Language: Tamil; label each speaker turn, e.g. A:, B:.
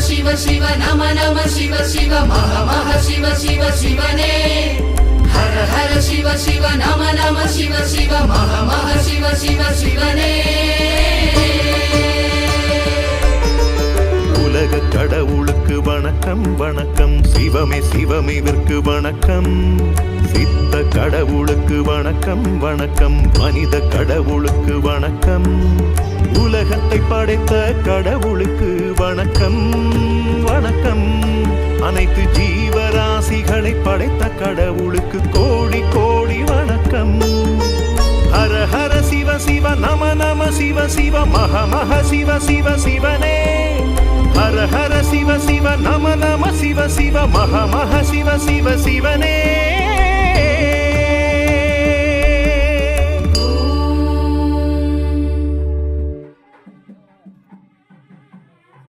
A: शिव शिव नम नम शिव शिव मह मह शिव शिव शिवने हर हर शिव शिव नम नम शिव शिव मह मह शिव शिव शिवने
B: உலக கடவுளுக்கு வணக்கம் வணக்கம் சிவமே சிவமேவிற்கு வணக்கம் சித்த கடவுளுக்கு வணக்கம் வணக்கம் மனித கடவுளுக்கு வணக்கம் உலகத்தை படைத்த கடவுளுக்கு வணக்கம் வணக்கம் அனைத்து ஜீவராசிகளை படைத்த கடவுளுக்கு கோடி கோடி வணக்கம் ஹர ஹர சிவ சிவ நம நம சிவ சிவ மக மக சிவ சிவ சிவனே ஹர ஹர சிவ சிவ நம நம சிவ சிவ மக மக சிவ சிவ சிவனே